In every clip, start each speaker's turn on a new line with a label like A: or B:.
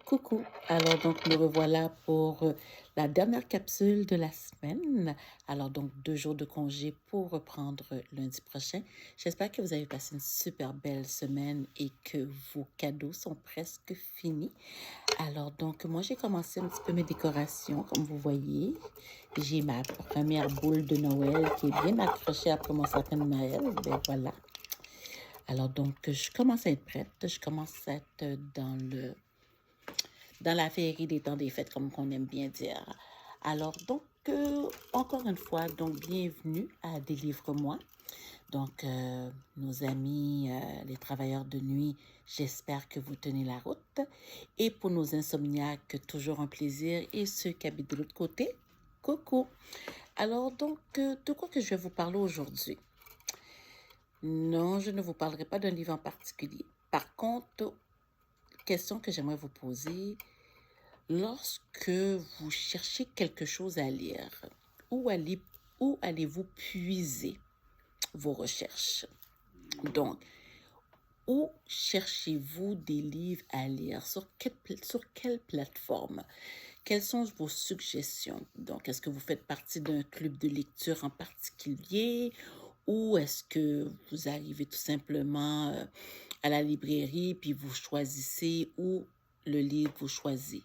A: Coucou, alors donc me revoilà pour la dernière capsule de la semaine. Alors donc 2 jours de congé pour reprendre lundi prochain. J'espère que vous avez passé une super belle semaine et que vos cadeaux sont presque finis. Alors donc moi j'ai commencé un petit peu mes décorations comme vous voyez. J'ai ma première boule de Noël qui est bien accrochée après mon sapin de Noël. Ben voilà. Alors donc je commence à être prête. Je commence à être dans la féerie des temps des fêtes, comme on aime bien dire. Alors, donc, encore une fois, donc, bienvenue à Délivre-moi. Donc, nos amis, les travailleurs de nuit, j'espère que vous tenez la route. Et pour nos insomniaques, toujours un plaisir. Et ceux qui habitent de l'autre côté, coucou. Alors, donc, de quoi que je vais vous parler aujourd'hui? Non, je ne vous parlerai pas d'un livre en particulier. Par contre, question que j'aimerais vous poser, lorsque vous cherchez quelque chose à lire, où allez, où allez-vous puiser vos recherches? Donc, où cherchez-vous des livres à lire? Sur quelle plateforme? Quelles sont vos suggestions? Donc, est-ce que vous faites partie d'un club de lecture en particulier ou est-ce que vous arrivez tout simplement à la librairie puis vous choisissez où le livre vous choisit?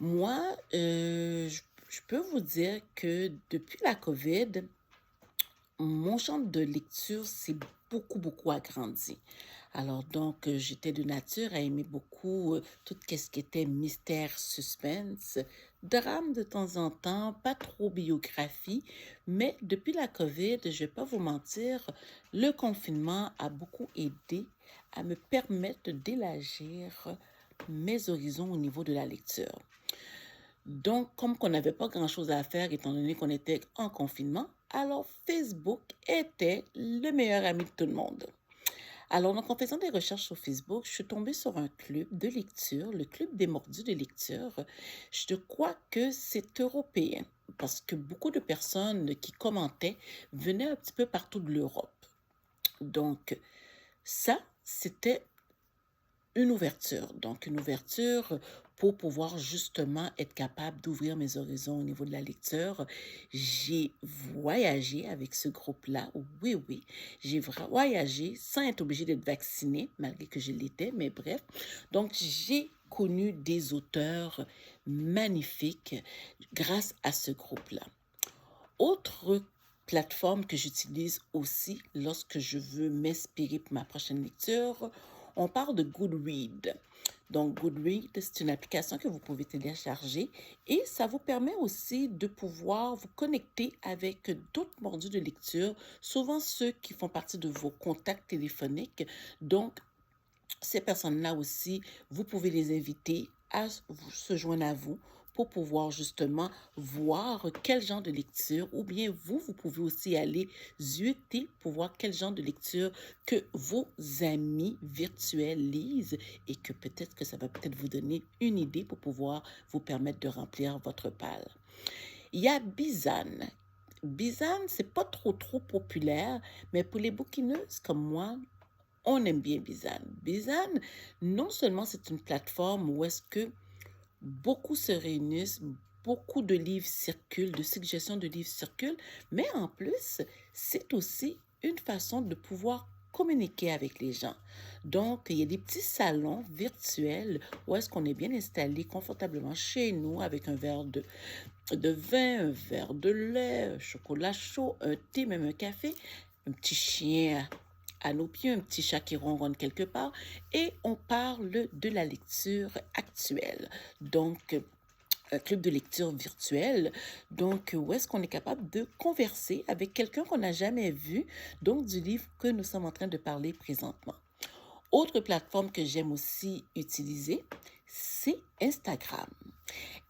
A: Moi, je peux vous dire que depuis la COVID, mon champ de lecture s'est beaucoup agrandi. Alors donc, j'étais de nature à aimer beaucoup tout ce qui était mystère, suspense, drame de temps en temps, pas trop biographie, mais depuis la COVID, je vais pas vous mentir, le confinement a beaucoup aidé à me permettre d'élargir mes horizons au niveau de la lecture. Donc, comme qu'on n'avait pas grand-chose à faire, étant donné qu'on était en confinement, alors Facebook était le meilleur ami de tout le monde. Alors, donc, en faisant des recherches sur Facebook, je suis tombée sur un club de lecture, le Club des Mordus de lecture. Je crois que c'est européen, parce que beaucoup de personnes qui commentaient venaient un petit peu partout de l'Europe. Donc, ça, c'était une ouverture. Donc, une ouverture pour pouvoir justement être capable d'ouvrir mes horizons au niveau de la lecture. J'ai voyagé avec ce groupe-là. Oui, oui. J'ai voyagé sans être obligée d'être vaccinée, malgré que je l'étais, mais bref. Donc, j'ai connu des auteurs magnifiques grâce à ce groupe-là. Autre plateforme que j'utilise aussi lorsque je veux m'inspirer pour ma prochaine lecture, on parle de Goodreads. Donc, Goodreads, c'est une application que vous pouvez télécharger et ça vous permet aussi de pouvoir vous connecter avec d'autres mordus de lecture, souvent ceux qui font partie de vos contacts téléphoniques. Donc, ces personnes-là aussi, vous pouvez les inviter à se joindre à vous pour pouvoir justement voir quel genre de lecture, ou bien vous pouvez aussi aller zioter pour voir quel genre de lecture que vos amis virtuels lisent et que peut-être que ça va peut-être vous donner une idée pour pouvoir vous permettre de remplir votre palle. Il y a Bizanne. Bizanne, c'est pas trop populaire, mais pour les bouquineuses comme moi, on aime bien Bizanne. Bizanne, non seulement c'est une plateforme où est-ce que beaucoup se réunissent, beaucoup de livres circulent, de suggestions de livres circulent, mais en plus, c'est aussi une façon de pouvoir communiquer avec les gens. Donc, il y a des petits salons virtuels où est-ce qu'on est bien installé confortablement chez nous avec un verre de vin, un verre de lait, un chocolat chaud, un thé, même un café, un petit chien à nos pieds, un petit chat qui ronronne quelque part, et on parle de la lecture actuelle. Donc, un club de lecture virtuel, donc où est-ce qu'on est capable de converser avec quelqu'un qu'on n'a jamais vu, donc du livre que nous sommes en train de parler présentement. Autre plateforme que j'aime aussi utiliser, c'est Instagram.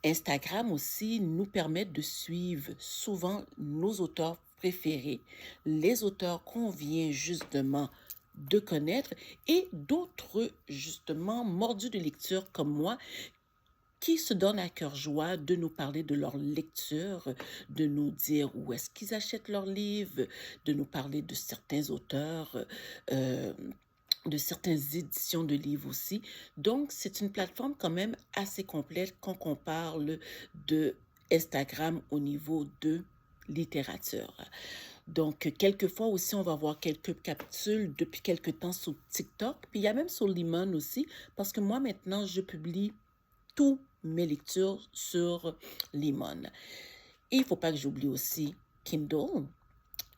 A: Instagram aussi nous permet de suivre souvent nos auteurs préférés, les auteurs qu'on vient justement de connaître et d'autres justement mordus de lecture comme moi qui se donnent à cœur joie de nous parler de leur lecture, de nous dire où est-ce qu'ils achètent leurs livres, de nous parler de certains auteurs de certaines éditions de livres aussi. Donc, c'est une plateforme quand même assez complète quand on parle de Instagram au niveau de littérature. Donc, quelquefois aussi, on va voir quelques capsules depuis quelques temps sur TikTok. Puis, il y a même sur Lemon aussi, parce que moi, maintenant, je publie toutes mes lectures sur Lemon. Et il ne faut pas que j'oublie aussi Kindle,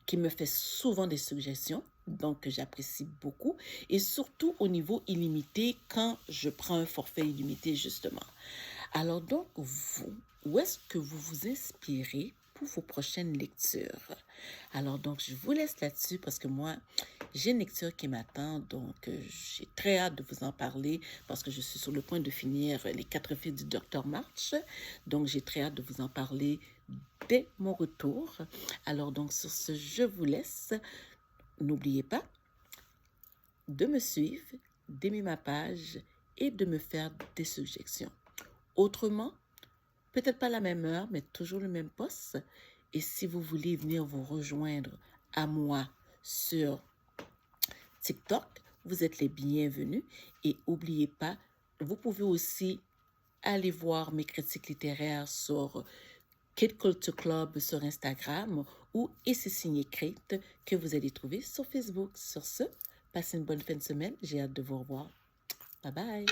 A: qui me fait souvent des suggestions, donc j'apprécie beaucoup, et surtout au niveau illimité, quand je prends un forfait illimité, justement. Alors donc, vous, où est-ce que vous vous inspirez pour vos prochaines lectures? Alors donc, je vous laisse là-dessus parce que moi, j'ai une lecture qui m'attend, donc j'ai très hâte de vous en parler parce que je suis sur le point de finir Les 4 filles du Docteur March. Donc, j'ai très hâte de vous en parler dès mon retour. Alors donc, sur ce, je vous laisse. N'oubliez pas de me suivre, d'aimer ma page et de me faire des suggestions. Autrement, peut-être pas la même heure, mais toujours le même poste. Et si vous voulez venir vous rejoindre à moi sur TikTok, vous êtes les bienvenus. Et n'oubliez pas, vous pouvez aussi aller voir mes critiques littéraires sur Kid Culture Club sur Instagram ou Et c'est signé Crate que vous allez trouver sur Facebook. Sur ce, passez une bonne fin de semaine. J'ai hâte de vous revoir. Bye bye!